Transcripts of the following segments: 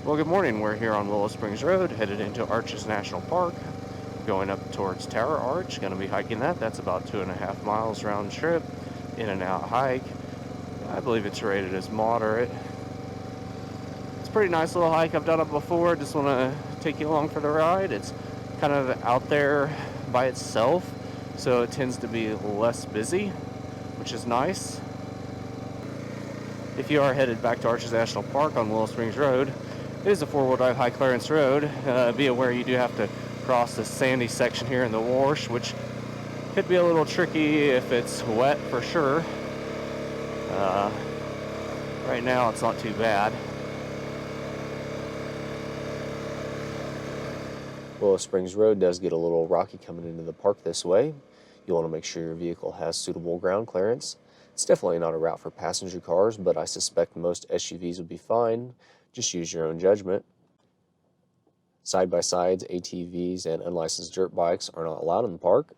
Well, good morning. We're here on Willow Springs Road, headed into Arches National Park, going up towards Tower Arch. Going to be hiking that. That's about 2.5 miles round trip, in and out hike. I believe it's rated as moderate. It's a pretty nice little hike. I've done it before. Just want to take you along for the ride. It's kind of out there by itself, so it tends to be less busy, which is nice. If you are headed back to Arches National Park on Willow Springs Road, it is a four-wheel drive high clearance road. Be aware you do have to cross this sandy section here in the wash, which could be a little tricky if it's wet for sure. Right now it's not too bad. Willow Springs Road does get a little rocky coming into the park this way. You want to make sure your vehicle has suitable ground clearance. It's definitely not a route for passenger cars, but I suspect most SUVs would be fine. Just use your own judgment. Side-by-sides, ATVs, and unlicensed dirt bikes are not allowed in the park.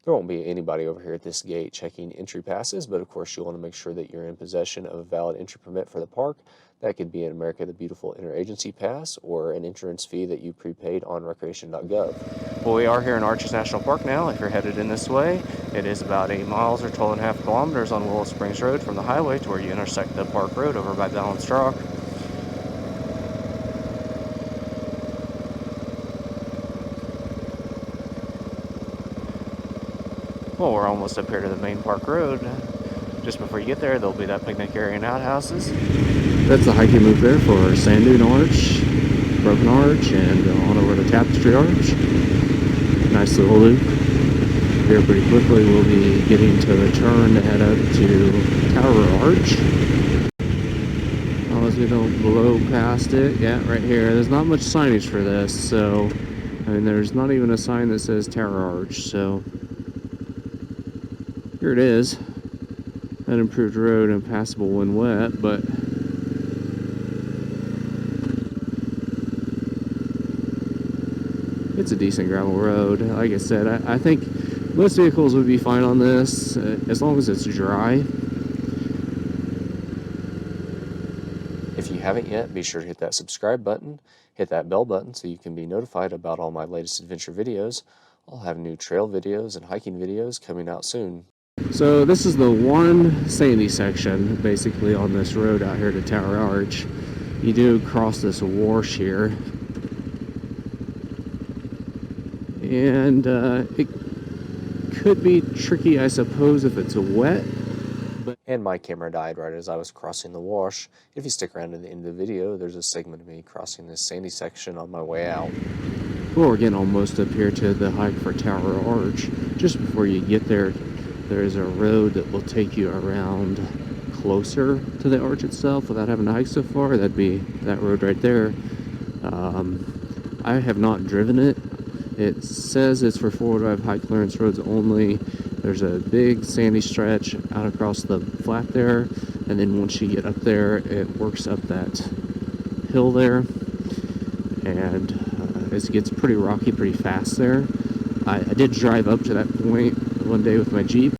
There won't be anybody over here at this gate checking entry passes, but of course you'll want to make sure that you're in possession of a valid entry permit for the park. That could be an America the Beautiful Interagency Pass or an entrance fee that you prepaid on recreation.gov. Well, we are here in Arches National Park now. If you're headed in this way, it is about 8 miles or 12.5 kilometers on Willow Springs Road from the highway to where you intersect the park road over by Balanced Rock. Well, we're almost up here to the main park road. Just before you get there, there'll be that picnic area and outhouses. That's the hiking loop there for Sand Dune Arch, Broken Arch, and on over to Tapestry Arch. Nice little loop. Here pretty quickly we'll be getting to the turn to head up to Tower Arch. I was gonna blow past it. Yeah, right here. There's not much signage for this, so I mean there's not even a sign that says Tower Arch, so here it is. That improved road and passable when wet, but it's a decent gravel road. Like I said, I think most vehicles would be fine on this as long as it's dry. If you haven't yet, be sure to hit that subscribe button, hit that bell button so you can be notified about all my latest adventure videos. I'll have new trail videos and hiking videos coming out soon. So this is the one sandy section basically on this road out here to Tower Arch. You do cross this wash here, and it could be tricky, I suppose, if it's wet. And my camera died right as I was crossing the wash. If you stick around to the end of the video, there's a segment of me crossing this sandy section on my way out. Well, we're getting almost up here to the hike for Tower Arch. Just before you get there, there is a road that will take you around closer to the arch itself without having to hike so far. That'd be that road right there. I have not driven it. It says it's for four-wheel drive high clearance roads only. There's a big sandy stretch out across the flat there, and then once you get up there, it works up that hill there, and it gets pretty rocky pretty fast there. I did drive up to that point one day with my Jeep.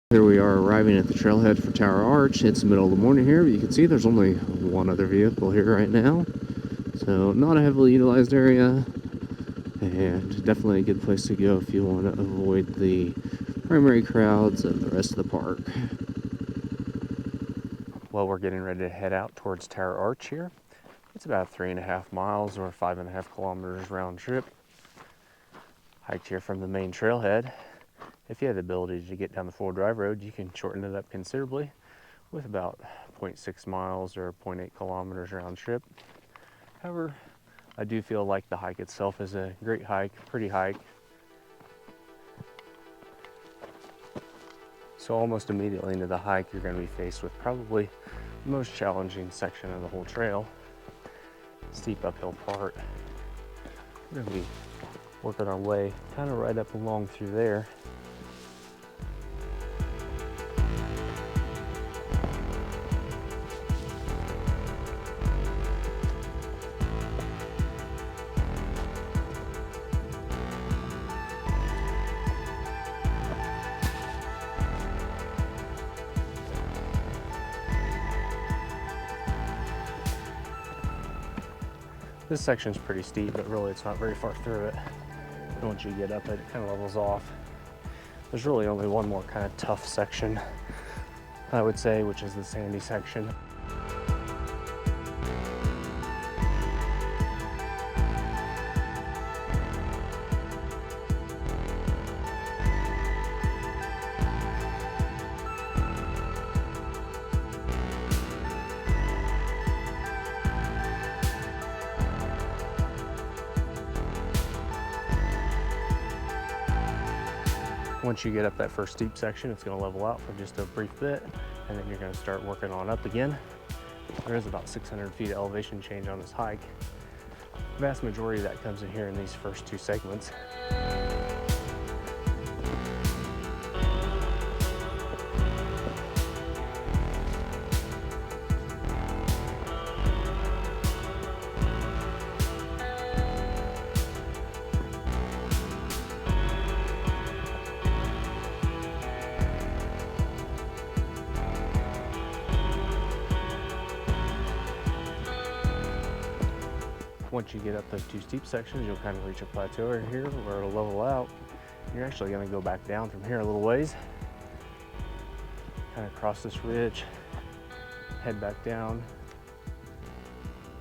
Here we are arriving at the trailhead for Tower Arch. It's the middle of the morning here, but you can see there's only one other vehicle here right now. So not a heavily utilized area, and definitely a good place to go if you want to avoid the primary crowds of the rest of the park. Well, we're getting ready to head out towards Tower Arch here. It's about 3.5 miles or 5.5 kilometers round trip. Hiked here from the main trailhead. If you have the ability to get down the four-wheel drive road, you can shorten it up considerably with about 0.6 miles or 0.8 kilometers round trip. However, I do feel like the hike itself is a great hike, pretty hike. So almost immediately into the hike, you're going to be faced with probably the most challenging section of the whole trail. Steep uphill part. We're going to be working our way kind of right up along through there. This section's pretty steep, but really it's not very far through it. And once you get up it, it kind of levels off. There's really only one more kind of tough section, I would say, which is the sandy section. Once you get up that first steep section, it's going to level out for just a brief bit, and then you're going to start working on up again. There is about 600 feet of elevation change on this hike. The vast majority of that comes in here in these first two segments. Once you get up those two steep sections, you'll kind of reach a plateau right here where it'll level out. You're actually going to go back down from here a little ways, kind of cross this ridge, head back down.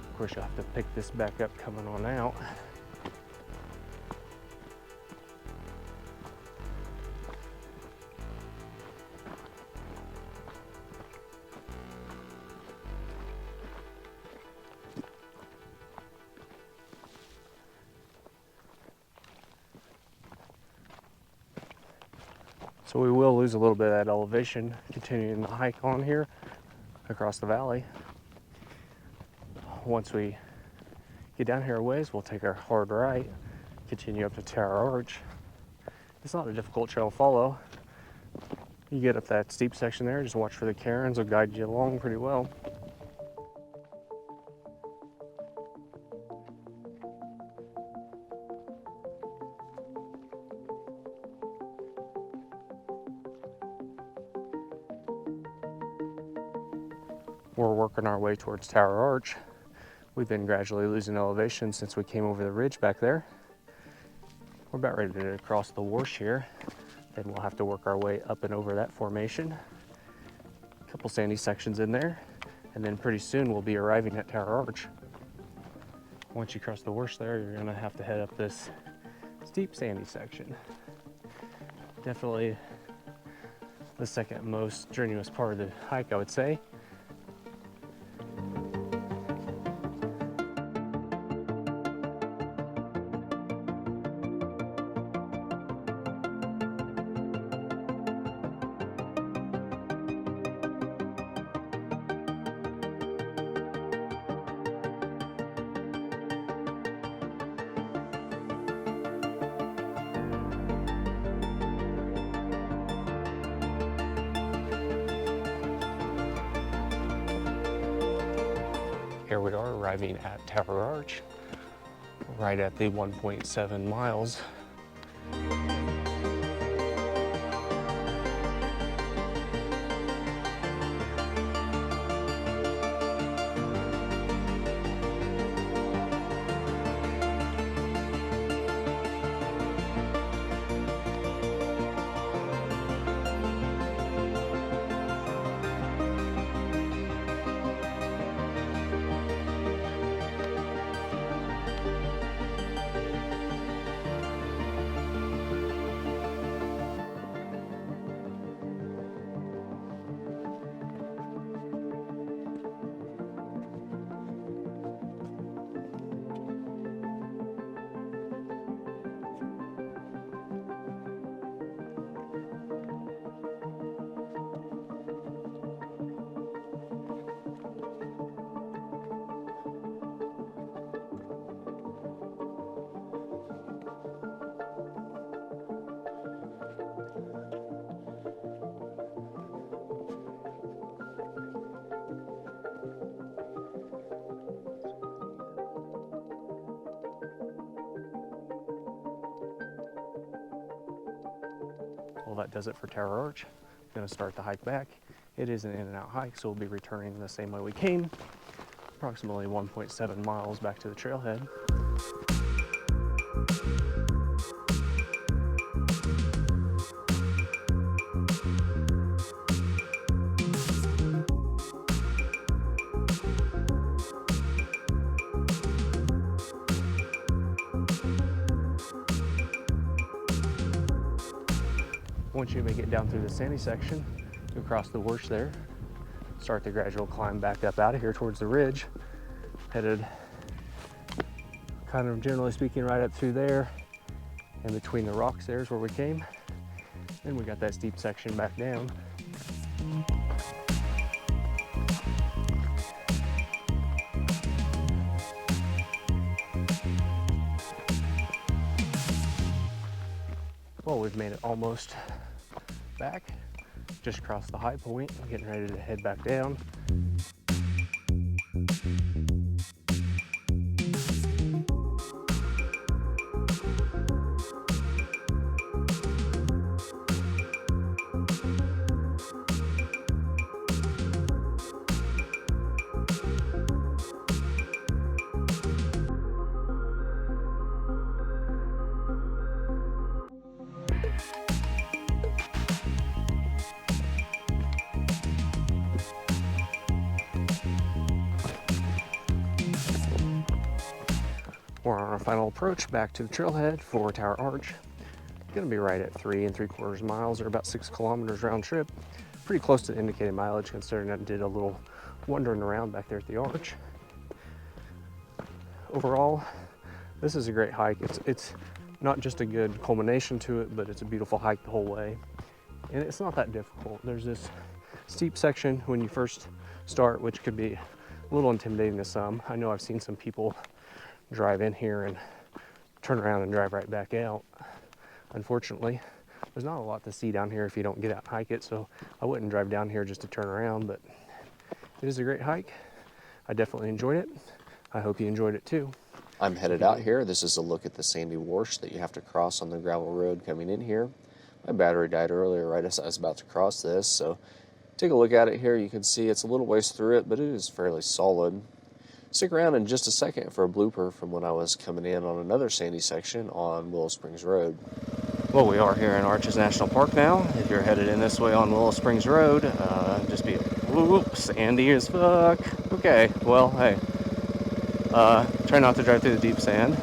Of course, you'll have to pick this back up coming on out. So we will lose a little bit of that elevation continuing the hike on here across the valley. Once we get down here a ways, we'll take our hard right, continue up to Tower Arch. It's not a difficult trail to follow. You get up that steep section there, just watch for the cairns, they'll guide you along pretty well. We're working our way towards Tower Arch. We've been gradually losing elevation since we came over the ridge back there. We're about ready to cross the wash here. Then we'll have to work our way up and over that formation. A couple sandy sections in there, and then pretty soon we'll be arriving at Tower Arch. Once you cross the wash there, you're gonna have to head up this steep sandy section. Definitely the second most strenuous part of the hike, I would say. Here we are arriving at Tower Arch, right at the 1.7 miles. Well, that does it for Tower Arch. I'm gonna start the hike back. It is an in and out hike, so we'll be returning the same way we came. approximately 1.7 miles back to the trailhead. Once you make it down through the sandy section, you cross the wash there, start the gradual climb back up out of here towards the ridge, headed kind of generally speaking right up through there, and between the rocks there is where we came. Then we got that steep section back down. Well, we've made it almost back, just crossed the high point, getting ready to head back down. We're on our final approach back to the trailhead for Tower Arch. Gonna be right at 3 3/4 miles, or about 6 kilometers round trip. Pretty close to the indicated mileage, considering I did a little wandering around back there at the arch. Overall, this is a great hike. It's not just a good culmination to it, but it's a beautiful hike the whole way. And it's not that difficult. There's this steep section when you first start, which could be a little intimidating to some. I know I've seen some people drive in here and turn around and drive right back out. Unfortunately, there's not a lot to see down here if you don't get out and hike it, so I wouldn't drive down here just to turn around, but it is a great hike. I definitely enjoyed it. I hope you enjoyed it too. I'm headed out here. This is a look at the sandy wash that you have to cross on the gravel road coming in here. My battery died earlier right as I was about to cross this, so take a look at it here. You can see it's a little ways through it, but it is fairly solid. Stick around in just a second for a blooper from when I was coming in on another sandy section on Willow Springs Road. Well, we are here in Arches National Park now. If you're headed in this way on Willow Springs Road, just be sandy as fuck. Okay, well, hey, try not to drive through the deep sand.